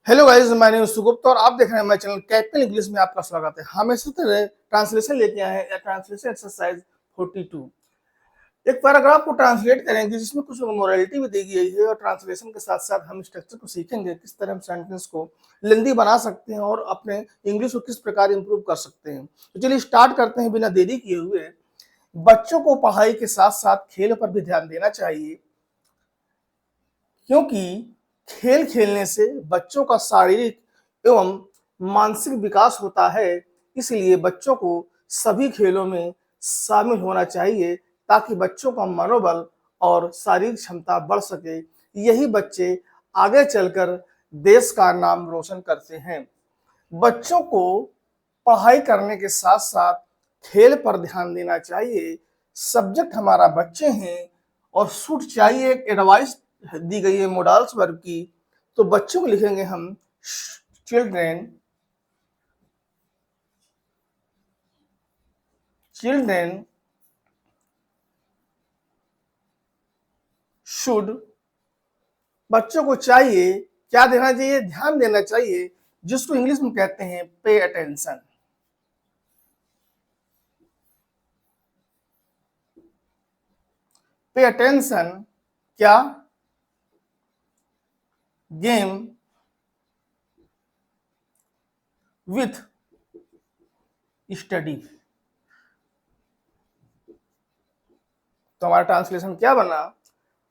Hello guys, my name is Sugupta और आप देख रहे हैं मेरे चैनल कैपिटल इंग्लिश में आपका स्वागत है। हमेशा तरह ट्रांसलेशन लेके आए हैं, ट्रांसलेशन एक्सरसाइज 42। एक पैराग्राफ को ट्रांसलेट करेंगे जिसमें कुछ मोरालिटी भी दी गई है और ट्रांसलेशन के साथ साथ हम स्ट्रक्चर को सीखेंगे, किस तरह हम सेंटेंस को लेंदी बना सकते हैं और अपने इंग्लिश को किस प्रकार इंप्रूव कर सकते हैं। तो चलिए स्टार्ट करते हैं बिना देरी किए हुए। बच्चों को पढ़ाई के साथ साथ खेल पर भी ध्यान देना चाहिए, क्योंकि खेल खेलने से बच्चों का शारीरिक एवं मानसिक विकास होता है। इसलिए बच्चों को सभी खेलों में शामिल होना चाहिए ताकि बच्चों का मनोबल और शारीरिक क्षमता बढ़ सके। यही बच्चे आगे चलकर देश का नाम रोशन करते हैं। बच्चों को पढ़ाई करने के साथ साथ खेल पर ध्यान देना चाहिए। सब्जेक्ट हमारा बच्चे हैं और शुड चाहिए एक एडवाइस दी गई है मोडल्स वर्ब की, तो बच्चों को लिखेंगे हम चिल्ड्रेन। चिल्ड्रेन शुड, बच्चों को चाहिए क्या देना चाहिए, ध्यान देना चाहिए, जिसको इंग्लिश में कहते हैं पे अटेंशन। पे अटेंशन क्या, गेम विथ स्टडी। तो हमारा ट्रांसलेशन क्या बना,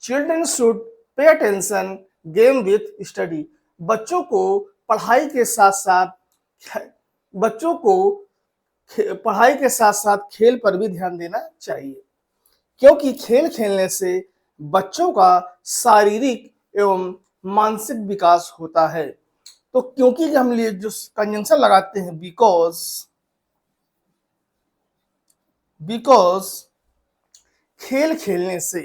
children should pay attention game with study. बच्चों को पढ़ाई के साथ साथ बच्चों को पढ़ाई के साथ साथ खेल पर भी ध्यान देना चाहिए, क्योंकि खेल खेलने से बच्चों का शारीरिक एवं मानसिक विकास होता है। तो क्योंकि हम लिए जो कंजंक्शन लगाते हैं बिकॉज, बिकॉज खेल खेलने से,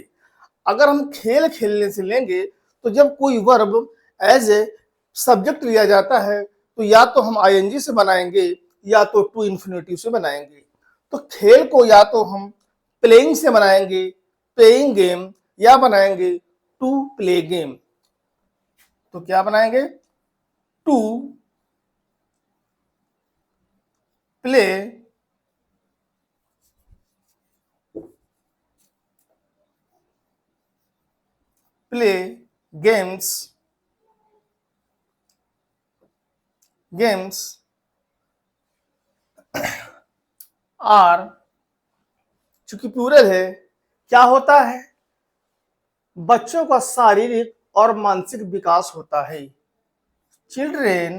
अगर हम खेल खेलने से लेंगे तो जब कोई वर्ब एज ए सब्जेक्ट लिया जाता है तो या तो हम आईएनजी से बनाएंगे या तो टू इन्फिनेटिव से बनाएंगे। तो खेल को या तो हम प्लेइंग से बनाएंगे, प्लेइंग गेम, या बनाएंगे टू प्ले गेम। तो क्या बनाएंगे, to play play games, games are, चूंकि प्लूरल है, क्या होता है, बच्चों का शारीरिक और मानसिक विकास होता है। चिल्ड्रेन,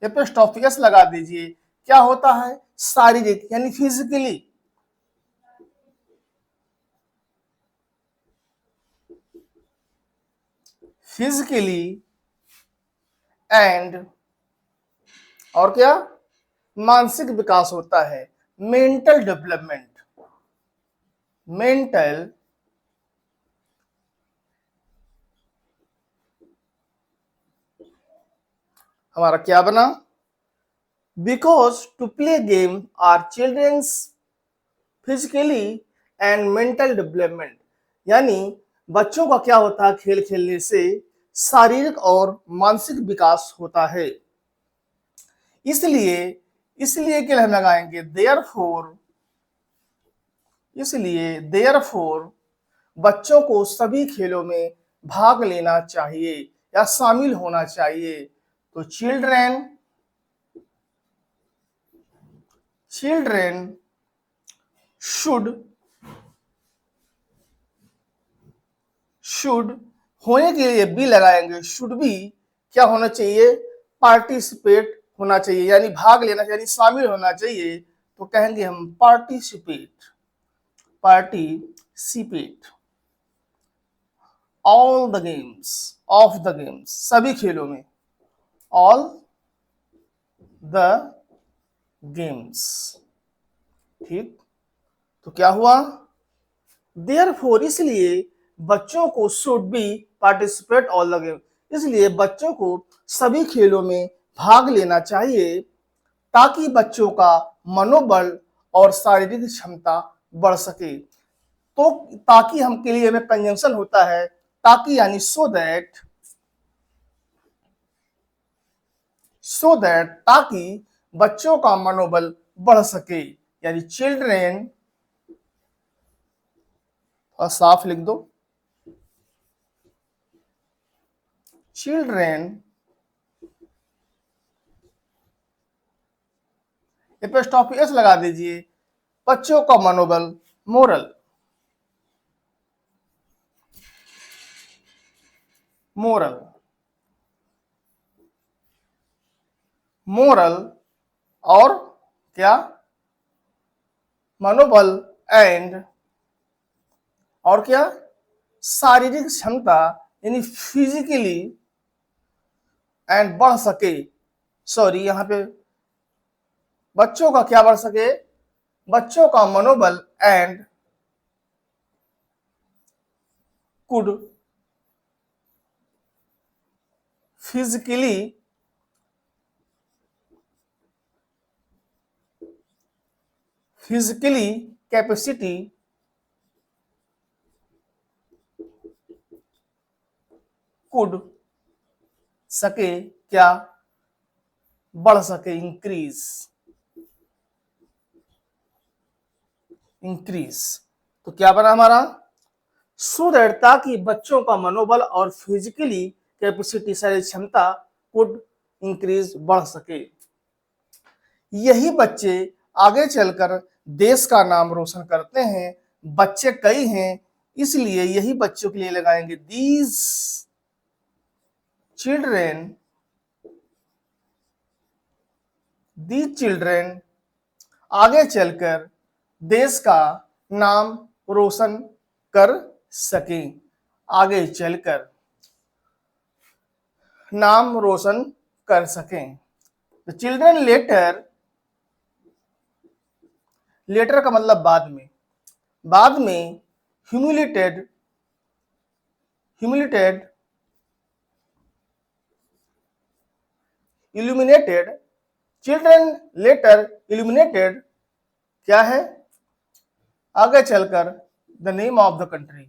ये पे स्टॉपियस लगा दीजिए, क्या होता है, शारीरिक यानी फिजिकली, फिजिकली एंड, और क्या, मानसिक विकास होता है, मेंटल डेवलपमेंट, मेंटल हमारा क्या बना, because to play game are children's physically and mental development, यानी बच्चों का क्या होता है, खेल खेलने से शारीरिक और मानसिक विकास होता है। इसलिए इसलिए के लिए हम लगाएंगे देयरफॉर, इसलिए देयरफॉर बच्चों को सभी खेलों में भाग लेना चाहिए या शामिल होना चाहिए। तो चिल्ड्रेन, चिल्ड्रेन शुड, शुड होने के लिए बी लगाएंगे, शुड बी क्या होना चाहिए, पार्टिसिपेट होना चाहिए, यानी भाग लेना यानी शामिल होना चाहिए। तो कहेंगे हम participate, participate all the games, of the games सभी खेलों में, ऑल द गेम्स। ठीक, तो क्या हुआ, देयरफॉर इसलिए बच्चों को should be participate all the game, इसलिए बच्चों को सभी खेलों में भाग लेना चाहिए ताकि बच्चों का मनोबल और शारीरिक क्षमता बढ़ सके। तो ताकि हम के लिए में कंजंक्शन होता है, ताकि यानी सो दैट, सो दैट, ताकि बच्चों का मनोबल बढ़ सके, यानी चिल्ड्रेन, और साफ लिख दो, चिल्ड्रेन, एपोस्ट्रोफी एस लगा दीजिए, बच्चों का मनोबल, मोरल, मोरल, मोरल और क्या, मनोबल एंड, और क्या, शारीरिक क्षमता, यानी फिजिकली एंड बढ़ सके, सॉरी यहां पे बच्चों का क्या बढ़ सके, बच्चों का मनोबल and could physically capacity could सके, क्या बढ़ सके, इंक्रीज, इंक्रीज। तो क्या बना हमारा, सो दैट, ताकि बच्चों का मनोबल और फिजिकली कैपेसिटी, शारीरिक क्षमता, कुड इंक्रीज, बढ़ सके। यही बच्चे आगे चलकर देश का नाम रोशन करते हैं। बच्चे कई हैं, इसलिए यही बच्चों के लिए लगाएंगे, दीज चिल्ड्रेन, आगे चलकर देश का नाम रोशन कर सकें, आगे चलकर नाम रोशन कर सकें। द चिल्ड्रन लेटर, लेटर का मतलब बाद में, बाद में humiliated, illuminated, children later illuminated, क्या है, आगे चलकर the name of the country,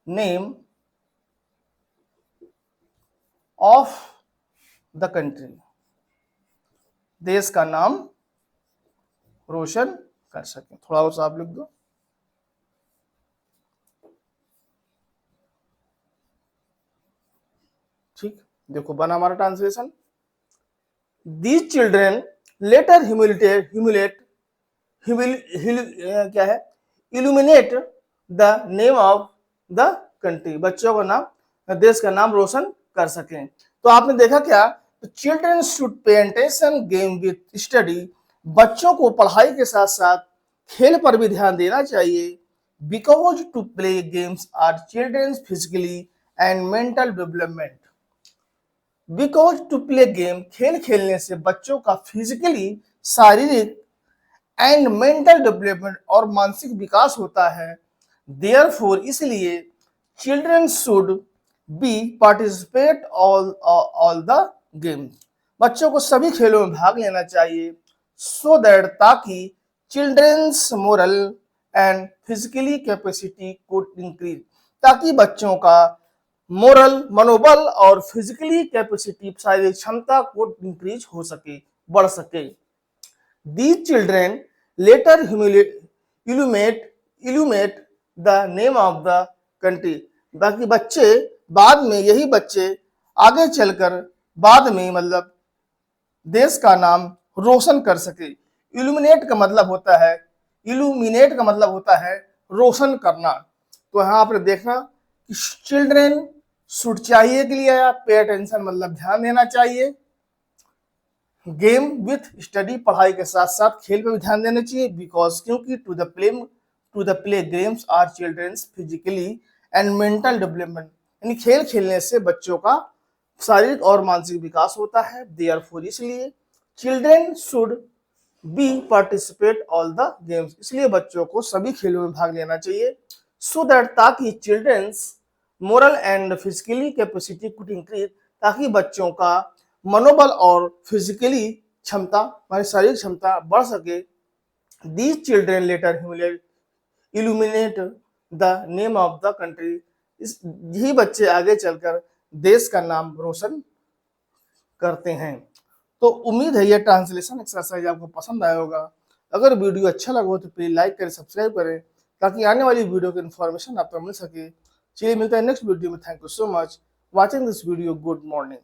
name of the country, देश का नाम रोशन कर सके। थोड़ा और साफ लिख दो, ठीक, देखो बना हमारा ट्रांसलेशन, दीज चिल्ड्रेन लेटर क्या है, illuminate the name of the country, बच्चों का नाम, देश का नाम रोशन कर सकें। तो आपने देखा क्या, children should pay attention game with study, बच्चों को पढ़ाई के साथ साथ खेल पर भी ध्यान देना चाहिए। Because to play games are children's physically and mental development, because to play game, खेल खेलने से बच्चों का फिजिकली, शारीरिक एंड मेंटल डेवलपमेंट, और मानसिक विकास होता है। देयरफॉर, इसलिए children should be participate all the games, बच्चों को सभी खेलों में भाग लेना चाहिए। सो दैट, ताकि children's moral and physically capacity को इंक्रीज, ताकि बच्चों का मोरल, मनोबल, और फिजिकली कैपेसिटी, शारीरिक क्षमता को इंक्रीज हो सके, बढ़ सके। These children later illuminate the name of the country, बाकी बच्चे बाद में, यही बच्चे आगे चलकर बाद में, मतलब देश का नाम रोशन कर सके। इल्यूमिनेट का मतलब होता है, इल्यूमिनेट का मतलब होता है रोशन करना। तो यहाँ आपने देखना कि चिल्ड्रेन शुड चाहिए के लिए आया, पे अटेंशन मतलब ध्यान देना चाहिए, गेम विथ स्टडी, पढ़ाई के साथ साथ खेल पे भी ध्यान देना चाहिए। बिकॉज, क्योंकि to the play games are children's physically and mental development, यानी खेल खेलने से बच्चों का शारीरिक और मानसिक विकास होता है। देयरफॉर, इसलिए children should be participate all the games, इसलिए बच्चों को सभी खेलों में भाग लेना चाहिए। सो दैट, ताकि children's moral and physically capacity could increase, ताकि बच्चों का मनोबल और फिजिकली क्षमता, हमारी शारीरिक क्षमता बढ़ सके। These children later illuminate the name of the country, यही बच्चे आगे चलकर देश का नाम रोशन करते हैं। तो उम्मीद है यह ट्रांसलेशन एक्सरसाइज आपको पसंद आया होगा। अगर वीडियो अच्छा लगा हो तो प्लीज लाइक करें, सब्सक्राइब करें, ताकि आने वाली वीडियो की इन्फॉर्मेशन आपको मिल सके। चलिए मिलता है नेक्स्ट वीडियो में। Thank you so much watching this video. Good morning.